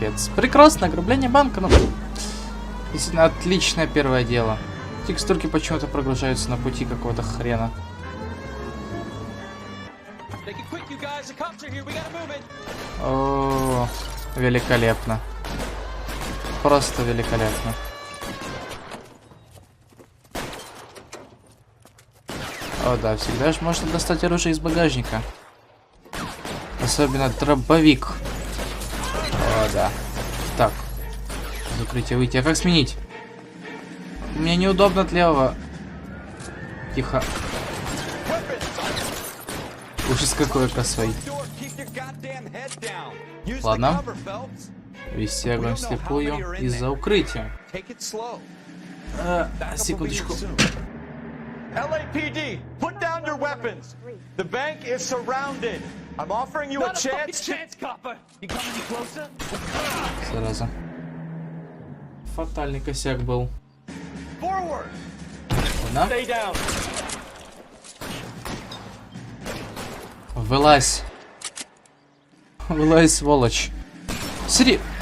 Капец. Прекрасно, ограбление банка, ну... Действительно, отличное первое дело. Текстурки почему-то прогружаются на пути какого-то хрена. О, великолепно. Просто великолепно. О да, всегда же можно достать оружие из багажника. Особенно дробовик. О да. Так. Закрытие, выйти. А как сменить? Мне неудобно от левого. Тихо. Ужас какой косой. Ладно. Вести огонь вслепую из-за укрытия. Секундочку. LAPD, put down your weapons. The bank is surrounded. I'm offering you a chance. Зараза. Фатальный косяк был. Ладно. Вылазь. Вылазь, сволочь.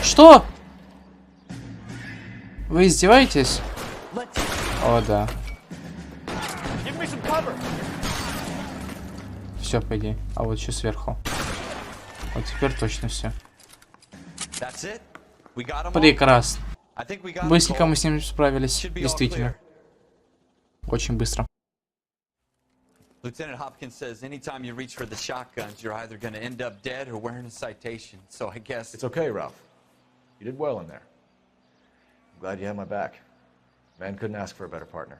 Что? Вы издеваетесь? О, да. Все, пойди. А вот еще сверху. Вот теперь точно все. Прекрасно. Быстренько мы с ним справились. Действительно. Очень быстро. Lieutenant Hopkins says anytime you reach for the shotguns, you're either going to end up dead or wearing a citation. So I guess... It's okay, Ralph. You did well in there. I'm glad you had my back. Man couldn't ask for a better partner.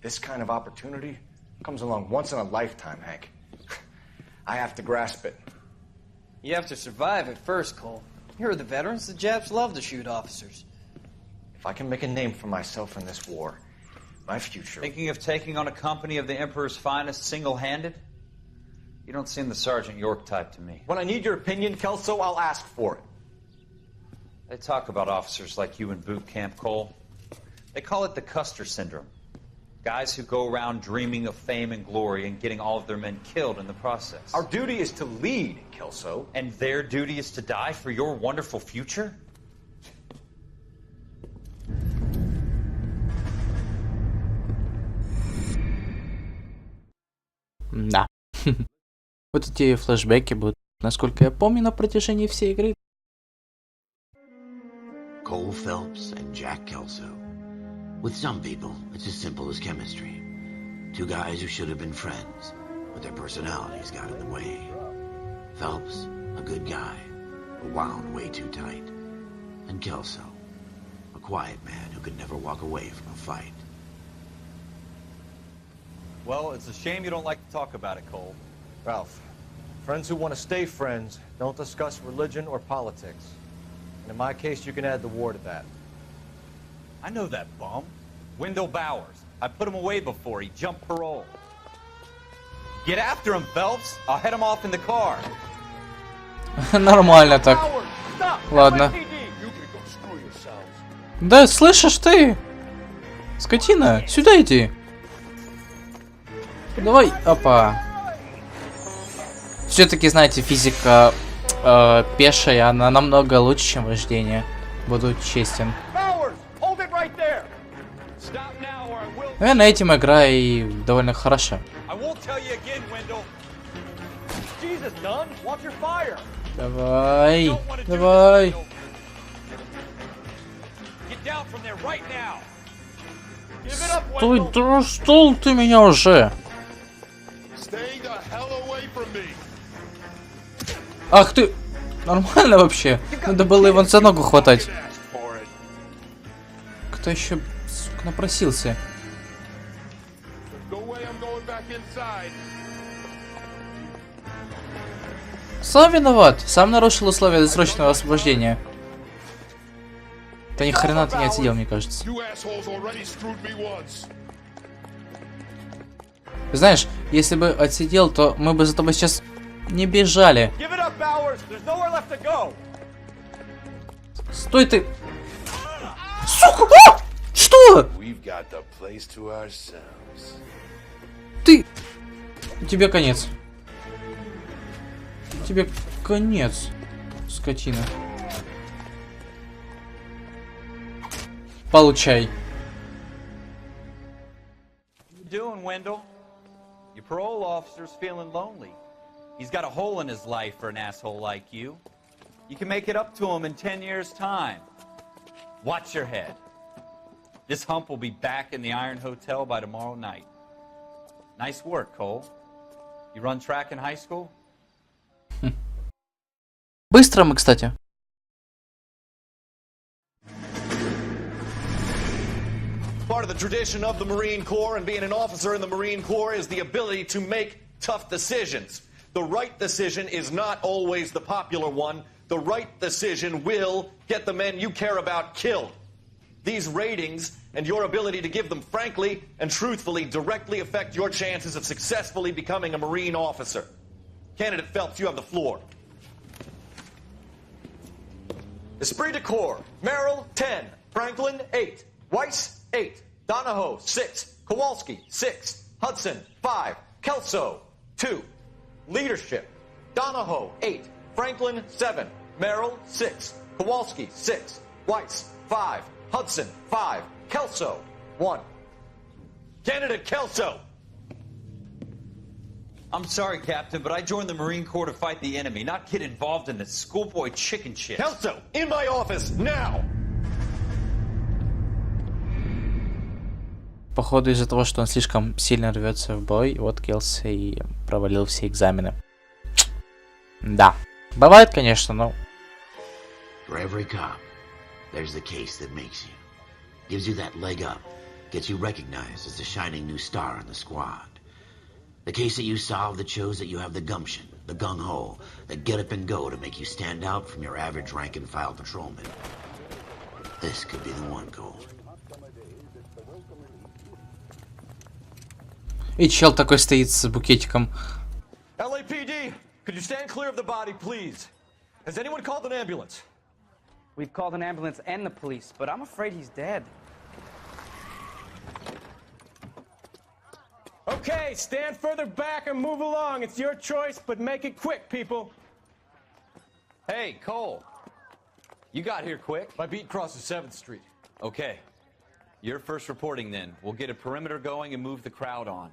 This kind of opportunity comes along once in a lifetime, Hank. I have to grasp it. You have to survive at first, Cole. Here are the veterans. The Japs love to shoot officers. If I can make a name for myself in this war, my future... Thinking of taking on a company of the Emperor's finest single-handed? You don't seem the Sergeant York type to me. When I need your opinion, Kelso, I'll ask for it. They talk about officers like you in boot camp, Cole. They call it the Custer syndrome. Guys who go around dreaming of fame and glory and getting all of their men killed in the process. Our duty is to lead, Kelso. And their duty is to die for your wonderful future? Да. Вот эти флешбеки будут, насколько я помню, на протяжении всей игры. Коул Фелпс and Jack Kelso. With some people, it's as simple as chemistry. Two guys who should have been friends, but their personalities got in the way. Phelps, a good guy, but wound way too tight. And Kelso, a quiet man who could never walk away from a fight. Well, it's a shame you don't like to talk about it, Cole. Ralph, friends who want to stay friends don't discuss religion or politics. And in my case, you can add the war to that. I know that bum. Wendell Bowers. I put him away before. He jumped parole. Get after him, Phelps. I'll head him off in the car. Нормально так. Ладно. Да, слышишь ты? Скотина, сюда иди. Давай, опа. Все-таки, знаете, физика пешая, она намного лучше, чем вождение. Буду честен. Наверное, этим игра и довольно хороша. Давай, давай. Стой, да стол ты меня уже. Ах ты, нормально вообще? Надо было его за ногу хватать. Кто еще, сука, напросился? Сам виноват, сам нарушил условия досрочного освобождения. Да ни хрена ты не отсидел, мне кажется. Знаешь, если бы отсидел, то мы бы за тобой сейчас не бежали. Стой ты! Сука! А! Что? Ты! Тебе конец. Тебе конец, скотина. Получай. What you doing, Wendell? Your parole officer's feeling lonely. He's got a hole in his life for an asshole like you. You can make it up to him in 10 years' time. Watch your head. This hump will be back in the Iron Hotel by tomorrow night. Nice work, Cole. You run track in high school? Быстро мы, кстати. Part of the tradition of the Marine Corps and being an officer in the Marine Corps is the ability to make tough decisions. The right decision is not always the popular one. The right decision will get the men you care about killed. These ratings and your ability to give them frankly and truthfully directly affect your chances of successfully becoming a Marine officer. Candidate Phelps, you have the floor. Esprit de Corps, Merrill, 10. Franklin, 8. Weiss, 8. Donahoe, 6. Kowalski, 6. Hudson, 5. Kelso, 2. Leadership, Donahoe, 8. Franklin, 7. Merrill, 6. Kowalski, 6. Weiss, 5. Hudson, 5. Kelso, 1. Candidate Kelso! I'm sorry, Captain, but I joined the Marine Corps to fight the enemy, not get involved in this schoolboy chicken shit. Kelso, in my office, now! Походу из-за того, что он слишком сильно рвется в бой, вот Келси и провалил все экзамены. Да. Бывает, конечно, но... For every cop, there's the case that makes you. Gives you that leg up. Gets you recognized as the shining new star in the squad. The case that you solve that shows that you have the gumption, the gung-ho, the get up and go to make you stand out from your average rank-and-file patrolman. This could be the one, Cole. И чел такой стоит с букетиком. LAPD, could you stand clear of the body, please? Has anyone called an ambulance? We've called an ambulance and the police, but I'm afraid he's dead. Okay, stand further back and move along. It's your choice, but make it quick, people. Hey, Cole. You got here quick. My beat crosses 7th Street. Okay. You're first reporting then. We'll get a perimeter going and move the crowd on.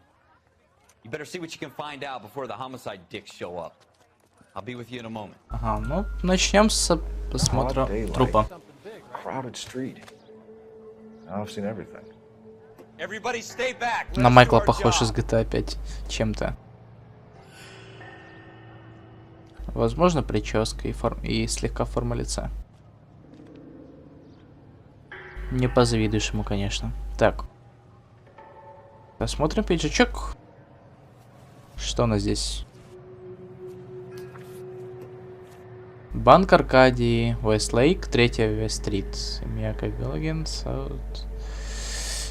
You better see what you can find out before the homicide dicks show up. I'll be with you in a moment. Ага, ну начнем с осмотра трупа. Crowded street. Now I've seen everything. Everybody stay back. На Майкла похож из GTA 5 чем-то. Возможно, прическа и слегка форма лица. Не позавидуешь ему, конечно. Так. Посмотрим пиджачок. Что у нас здесь? Банк Аркадии, Вестлейк, 3-я Вест-стрит. Мияка Галлаген, Саут.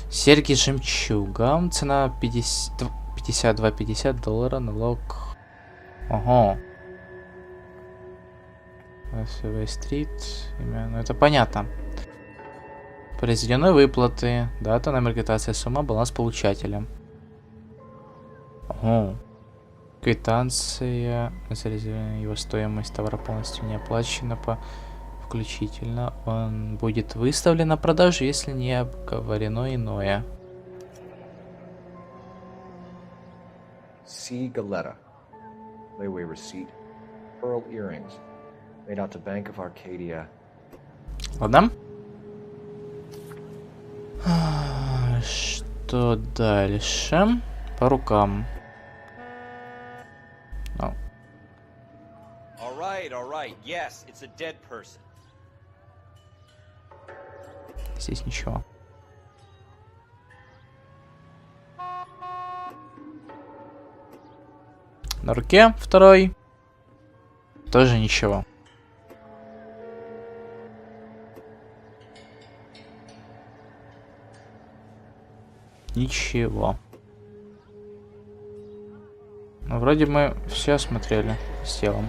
Серьги жемчуга. Цена $52.50, налог. Ого. Вест-стрит. Ну это понятно. Произведенные выплаты. Дата, номер квитанции, сумма, баланс получателя. Ого. Квитанция, его стоимость товара полностью не оплачена включительно. Он будет выставлен на продажу, если не обговорено иное. C. Galetta. Layaway receipt. Pearl earrings. Made out to Bank of Arcadia. Ладно. Что дальше? По рукам. All right. Yes, it's a dead person. Здесь ничего. На руке второй. Тоже ничего. Ничего. Ну, вроде мы все осмотрели с телом.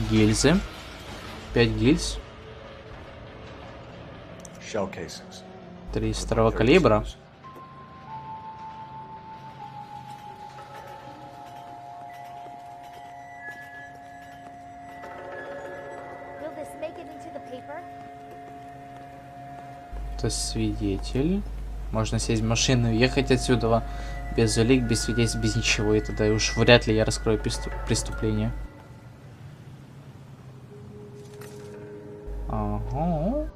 Гильзы. 5 гильз. Shell casings. 32 калибра. Will this make it into the paper? Это свидетель. Можно сесть в машину и уехать отсюда без улик, без свидетельств, без ничего. И тогда уж вряд ли я раскрою преступление. Ага.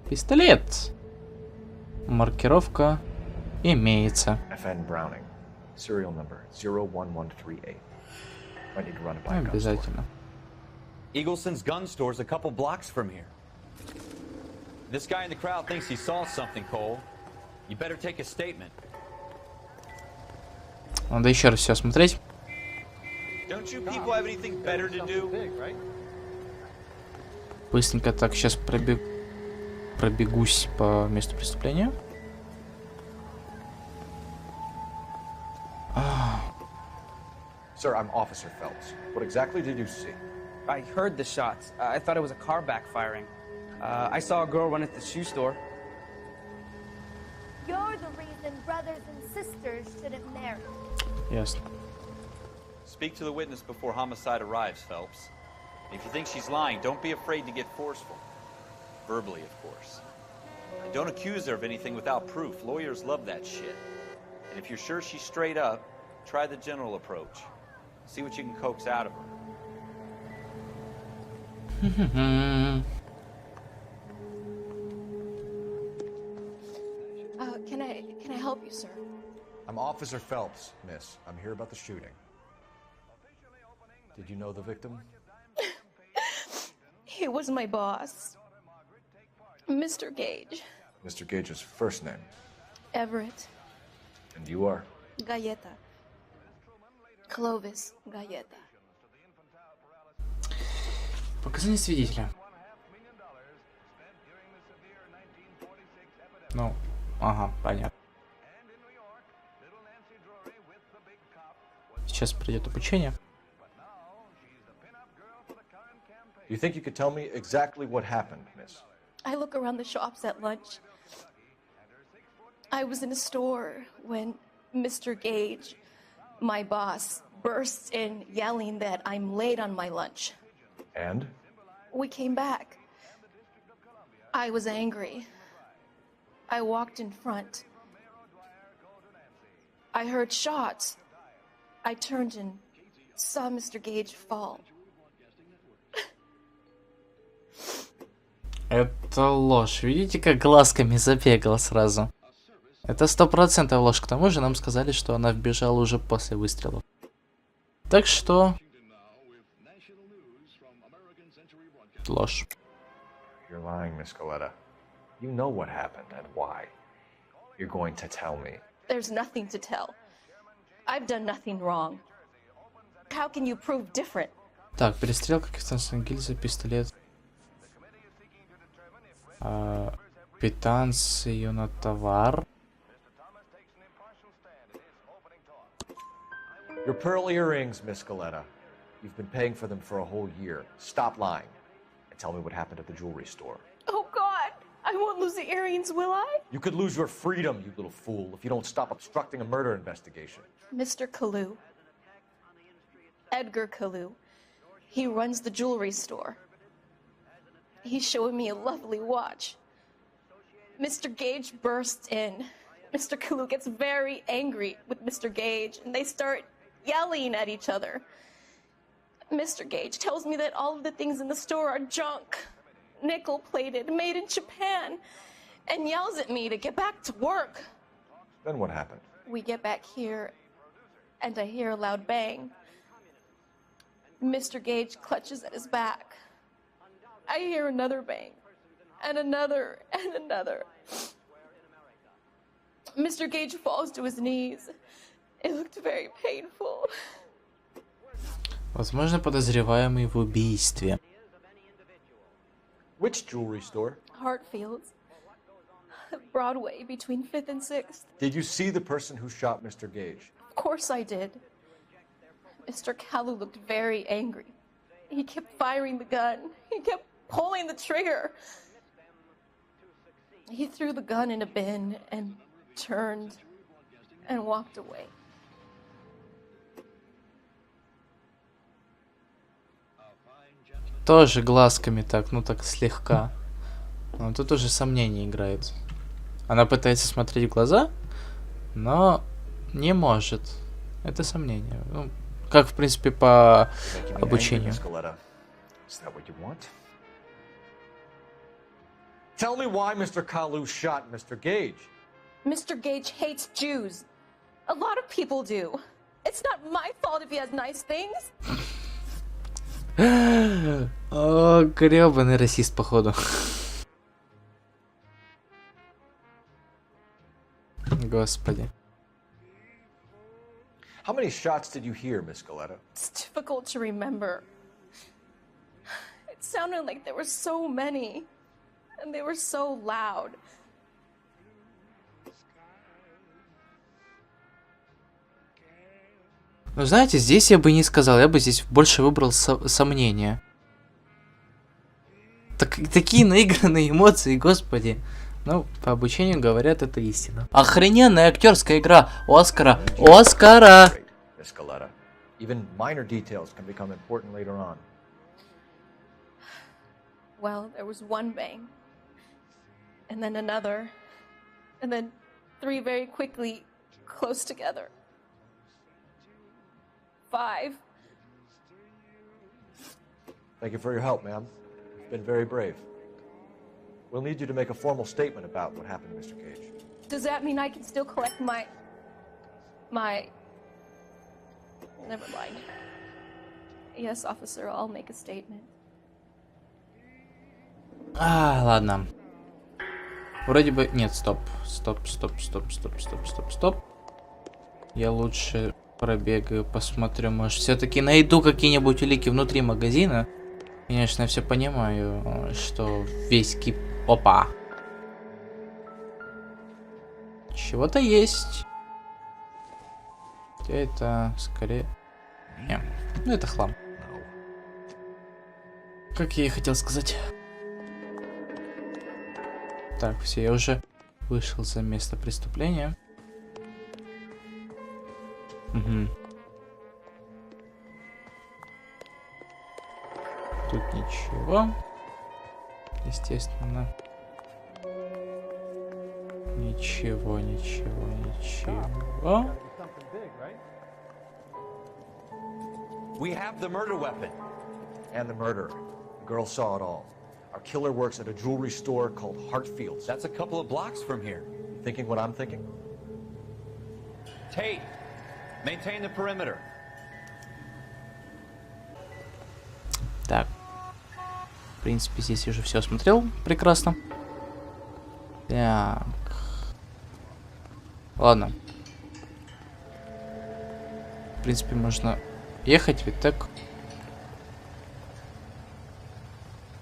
Пистолет. Маркировка имеется. FN Browning. Serial number 01138. I need to run it by a gun store. Обязательно. Eagleson's gun store's a couple blocks from here. This guy in the crowd thinks he saw something, Cole. You better take a statement. Надо еще раз все осмотреть. Don't you people have anything better to do? Быстренько так сейчас пробегусь по месту преступления. Sir, I'm Officer Phelps. What exactly did you see? I heard the shots. I thought it was a car backfiring. I saw a girl run at the shoe store. You're the reason brothers and sisters shouldn't marry. Ясно. Speak to the witness before homicide arrives, Phelps. If you think she's lying, don't be afraid to get forceful. Verbally, of course. And don't accuse her of anything without proof. Lawyers love that shit. And if you're sure she's straight up, try the general approach. See what you can coax out of her. Can I help you, sir? I'm Officer Phelps, miss. I'm here about the shooting. Did you know the victim? He was my boss, Mr. Gage. Mr. Gage's first name. Everett. And you are? Galleta. Clovis Galleta. Показания свидетеля. Ну, ага, понятно. Сейчас придет обучение. You think you could tell me exactly what happened, miss? I look around the shops at lunch. I was in a store when Mr. Gage, my boss, bursts in yelling that I'm late on my lunch. And? We came back. I was angry. I walked in front. I heard shots. I turned and saw Mr. Gage fall. Это ложь. Видите, как глазками забегала сразу? Это 100% ложь. К тому же нам сказали, что она вбежала уже после выстрелов. Так что... ложь. You're lying, Miss Coletta. You know what happened and why. You're going to tell me. There's nothing to tell. I've done nothing wrong. How can you prove different? Так, перестрелка, гильза, пистолет. Квитанцию на товар. Your pearl earrings, Miss Coletta. You've been paying for them for a whole year. Stop lying and tell me what happened at the jewelry store. Oh, God! I won't lose the earrings, will I? You could lose your freedom, you little fool, if you don't stop obstructing a murder investigation. Mr. Kalu. Edgar Kalu. He runs the jewelry store. He's showing me a lovely watch. Mr. Gage bursts in. Mr. Kalu gets very angry with Mr. Gage, and they start yelling at each other. Mr. Gage tells me that all of the things in the store are junk, nickel-plated, made in Japan, and yells at me to get back to work. Then what happened? We get back here, and I hear a loud bang. Mr. Gage clutches at his back. I hear another bang, and another, and another. Mr. Gage falls to his knees. It looked very painful. Возможно, подозреваемый в убийстве. Which jewelry store? Hartfield's. Broadway, between 5th and 6th. Did you see the person who shot Mr. Gage? Of course I did. Mr. Kalu looked very angry. He kept firing the gun. He kept pulling the trigger. He threw the gun in a bin and turned and walked away. Тоже глазками так, ну так слегка. Но тут уже сомнение играет. Она пытается смотреть в глаза, но не может. Это сомнение. Ну, как, в принципе, по обучению. Tell me why Mr. Kalu shot Mr. Gage. Mr. Gage hates Jews. A lot of people do. It's not my fault if he has nice things. О, грёбаный расист, походу. Господи. How many shots did you hear, Miss Galetta? It's difficult to remember. It sounded like there were so many, and they were so loud. Ну, знаете, здесь я бы не сказал, я бы здесь больше выбрал сомнения. Такие наигранные эмоции, господи. Ну, по обучению говорят, это истина. Охрененная актерская игра Оскара. Оскара! Even minor details can become important later on. Well, there was one bang, and then another, and then three very quickly, close together. 5. Thank you for your help, ma'am. You've been very brave. We'll need you to make a formal statement about what happened, Mr. Gage. Does that mean I can still collect my... Never mind. Yes, officer, I'll make a statement. Ладно. Вроде бы... Нет, стоп. Я лучше пробегаю, посмотрю, может, все-таки найду какие-нибудь улики внутри магазина. Конечно, я все понимаю, что весь кип... Опа! Чего-то есть. Это скорее... Не, ну это хлам. Как я и хотел сказать. Так, все, я уже вышел за место преступления. Угу. Тут ничего. Естественно. Ничего. We have the murder weapon. And the murderer. The girl saw it all. Our killer works at a jewelry store called Hartfield's. That's a couple of blocks from here. You thinking what I'm thinking? Tate, maintain the perimeter. Так. В принципе, здесь я уже все осмотрел. Прекрасно. Так. Ладно. В принципе, можно ехать, ведь так.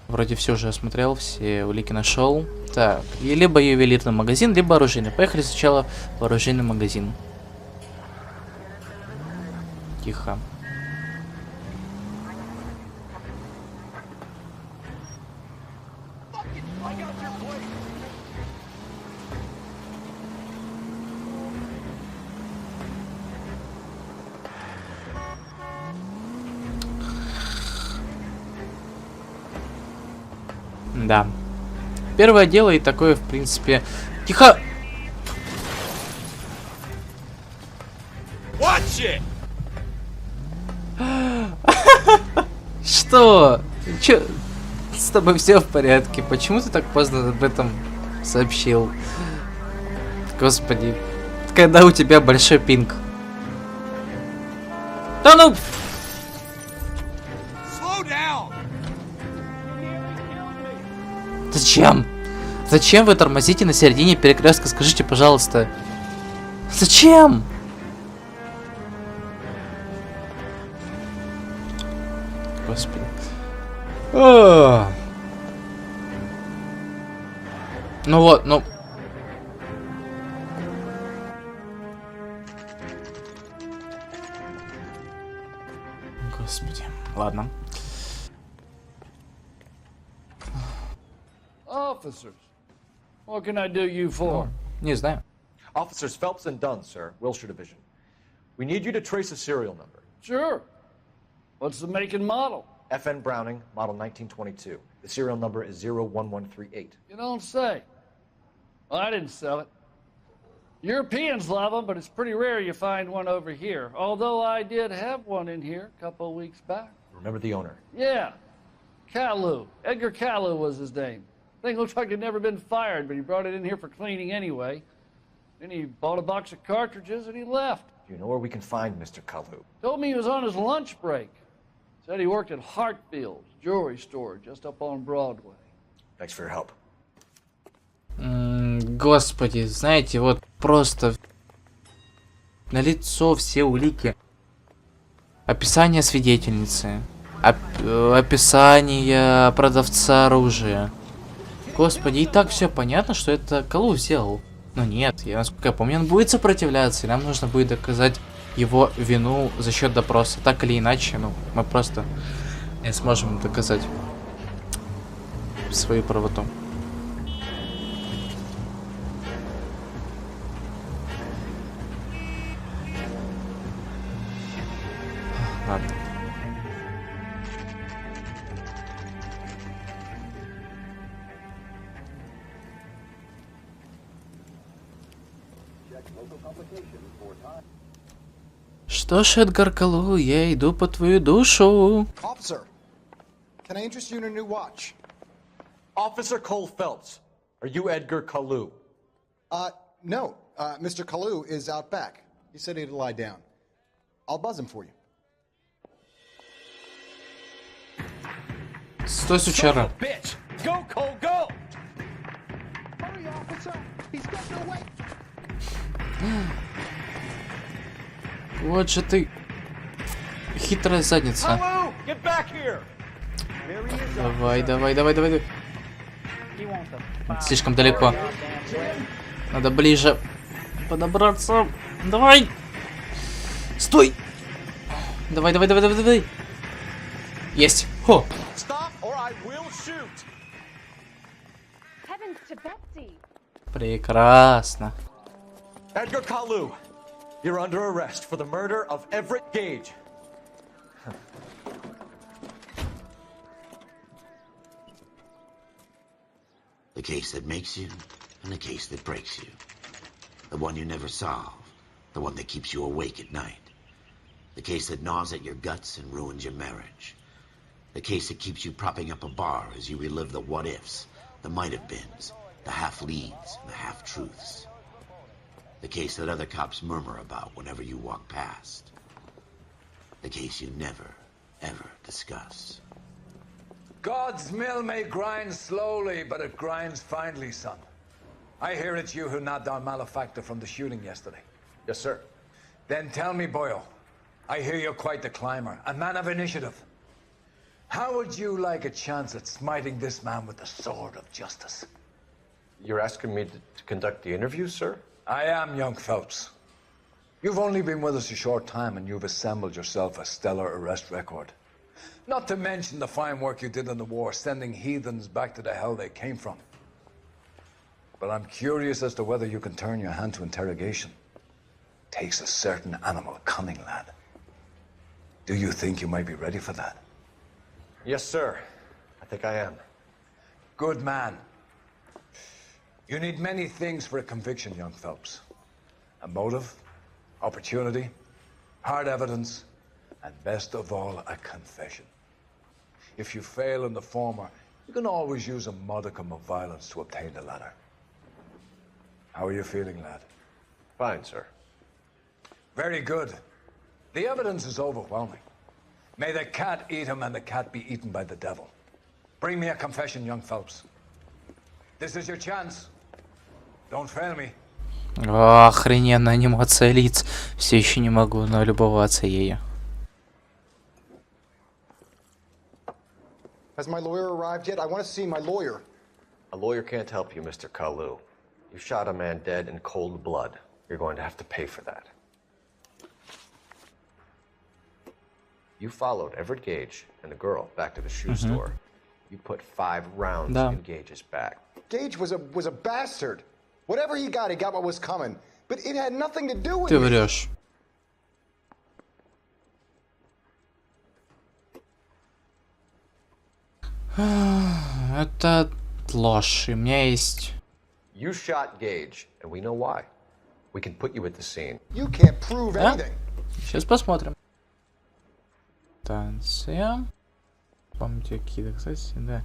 Вроде все уже осмотрел, все улики нашел. Так, и либо ювелирный магазин, либо оружейный. Поехали сначала в оружейный магазин. Тихо. Да. Первое дело и такое, в принципе... Тихо! Что? Чё? С тобой все в порядке? Почему ты так поздно об этом сообщил? Господи. Когда у тебя большой пинг? Да ну! Зачем? Зачем вы тормозите на середине перекрестка? Скажите, пожалуйста. Зачем? Господи. Ну вот, ну... Господи. Ладно. officers. What can I do you for? Не знаю. Officers Phelps and Dunn, sir, Wilshire Division. We need you to trace a serial number. Sure. What's the make and model? FN Browning, model 1922. The serial number is 01138. You don't say. Well, I didn't sell it. Europeans love them, but it's pretty rare you find one over here. Although I did have one in here a couple of weeks back. Remember the owner? Yeah. Kalu. Edgar Kalu was his name. Thing looks like he'd never been fired, but he brought it in here for cleaning anyway. Then he bought a box of cartridges and he left. Do you know where we can find Mr. Kalu? Told me he was on his lunch break. Said he worked at Hartfield's jewelry store just up on Broadway. Thanks for your help. Господи, знаете, вот просто налицо все улики. Описание свидетельницы. Описание продавца оружия. Господи, и так все понятно, что это Коул сделал. Но нет, насколько я помню, он будет сопротивляться, и нам нужно будет доказать его вину за счет допроса. Так или иначе, ну, мы просто не сможем доказать свою правоту. Ладно. Что ж, Эдгар Калу, я иду по твою душу. Officer, can I interest you in a new watch? Officer Coul Fhelps, are you Edgar Kalu? No. Mr. Kalu is out back. He said he'd lie down. I'll buzz him for you. Стой, сучара. Bitch! Go, Cole, go! Hurry, officer! He's getting away! Вот же ты. Хитрая задница. Hello! Get back here! Давай, давай, давай, давай. Слишком далеко. Надо ближе подобраться. Давай! Стой! Давай, давай, давай, давай, давай. Есть. Хо! Прекрасно. Edgar Kalu, you're under arrest for the murder of Everett Gage. The case that makes you, and the case that breaks you. The one you never solve, the one that keeps you awake at night. The case that gnaws at your guts and ruins your marriage. The case that keeps you propping up a bar as you relive the what-ifs, the might-have-beens, the half-leads, and the half-truths. The case that other cops murmur about whenever you walk past. The case you never, ever discuss. God's mill may grind slowly, but it grinds finely, son. I hear it's you who nabbed our malefactor from the shooting yesterday. Yes, sir. Then tell me, Boyle, I hear you're quite the climber, a man of initiative. How would you like a chance at smiting this man with the sword of justice? You're asking me to conduct the interview, sir? I am, young Phelps. You've only been with us a short time and you've assembled yourself a stellar arrest record. Not to mention the fine work you did in the war, sending heathens back to the hell they came from. But I'm curious as to whether you can turn your hand to interrogation. Takes a certain animal cunning, lad. Do you think you might be ready for that? Yes, sir. I think I am. Good man. You need many things for a conviction, young Phelps. A motive, opportunity, hard evidence, and best of all, a confession. If you fail in the former, you can always use a modicum of violence to obtain the latter. How are you feeling, lad? Fine, sir. Very good. The evidence is overwhelming. May the cat eat him and the cat be eaten by the devil. Bring me a confession, young Phelps. This is your chance. Don't fail me. Охрененная анимация лиц. Все еще не могу налюбоваться ею. Has my lawyer arrived yet? I want to see my lawyer. A lawyer can't help you, Mr. Kalu. You shot a man dead in cold blood. You're going to have to pay for that. You followed Everett Gage and the girl back to the shoe store. You put 5 rounds in Gage's back. Gage was a bastard. Whatever he got what was coming. But it had nothing to do with Ты me. врешь. Это ложь. И у меня есть... You shot Gage, and we know why. We can put you at the scene. You can't prove Да? anything. Сейчас посмотрим. Станция. Помните, какие-то, кстати, да.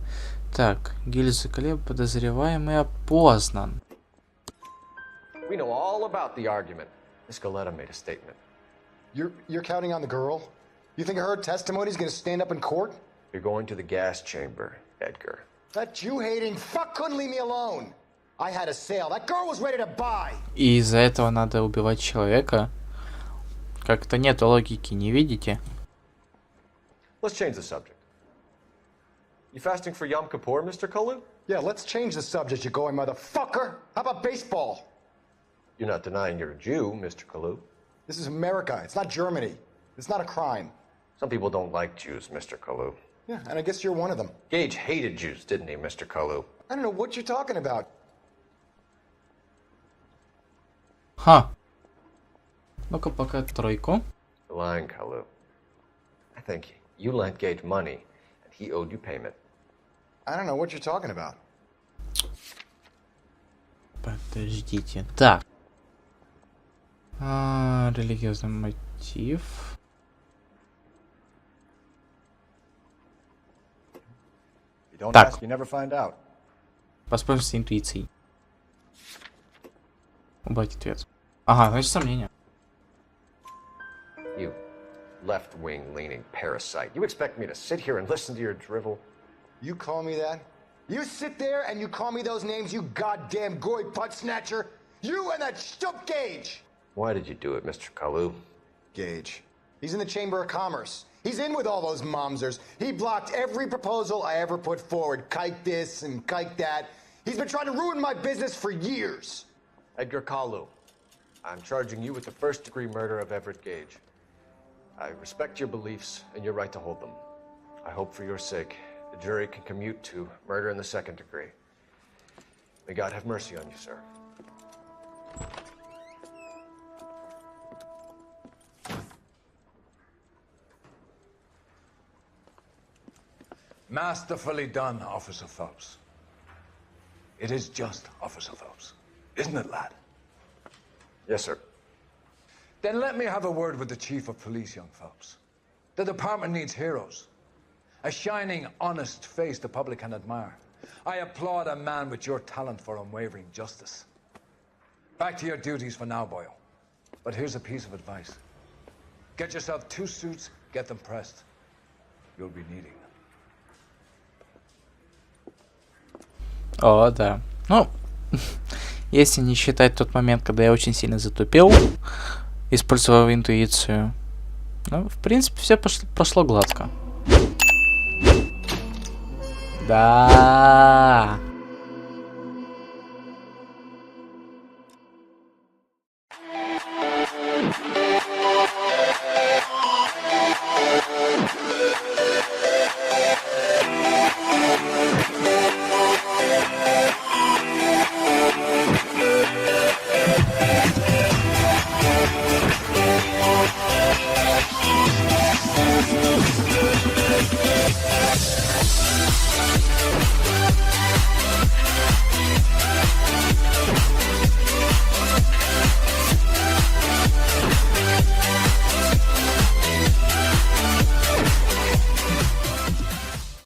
Так, гильза колеб, подозреваемый опознан. We know all about the argument. Miss Galetta made a statement. You're counting on the girl? You think her testimony is going to stand up in court? You're going to the gas chamber, Edgar. That Jew-hating fuck couldn't leave me alone. I had a sale. That girl was ready to buy. И из-за этого надо убивать человека. Как-то нету логики, не видите? Let's change the subject. You fasting for Yom Kippur, Mr. Kalu? Yeah, let's change the subject, you going motherfucker. How about baseball? You're not denying you're a Jew, Mr. Kalu. This is America. It's not Germany. It's not a crime. Some people don't like Jews, Mr. Kalu. Yeah, and I guess you're one of them. Gage hated Jews, didn't he, Mr. Kalu? I don't know what you're talking about. Ха. Ну-ка, пока тройку. You're lying, Kalu. I think you lent Gage money, and he owed you payment. I don't know what you're talking about. Подождите. Так. Религиозный мотив. You don't Так. ask, you never find out. Воспользуйся интуицией. Убрать ответ. Ага, значит сомнения. You left-wing leaning parasite. You expect me to sit here and listen to your drivel? You call me that? You sit there and you call me those names, you goddamn goy butt snatcher? You and that stup Gage! Why did you do it, Mr. Kalu? Gage. He's in the Chamber of Commerce. He's in with all those momsers. He blocked every proposal I ever put forward. Kike this and kike that. He's been trying to ruin my business for years. Edgar Kalu, I'm charging you with the first-degree murder of Everett Gage. I respect your beliefs and your right to hold them. I hope for your sake the jury can commute to murder in the second degree. May God have mercy on you, sir. Masterfully done, Officer Phelps. It is just Officer Phelps, isn't it, lad? Yes, sir. Then let me have a word with the Chief of Police, young Phelps. The department needs heroes. A shining, honest face the public can admire. I applaud a man with your talent for unwavering justice. Back to your duties for now, Boyle. But here's a piece of advice. Get yourself 2 suits, get them pressed. You'll be needing them. О, да. Ну, если не считать тот момент, когда я очень сильно затупил, использовав интуицию, ну, в принципе, все прошло гладко. Да.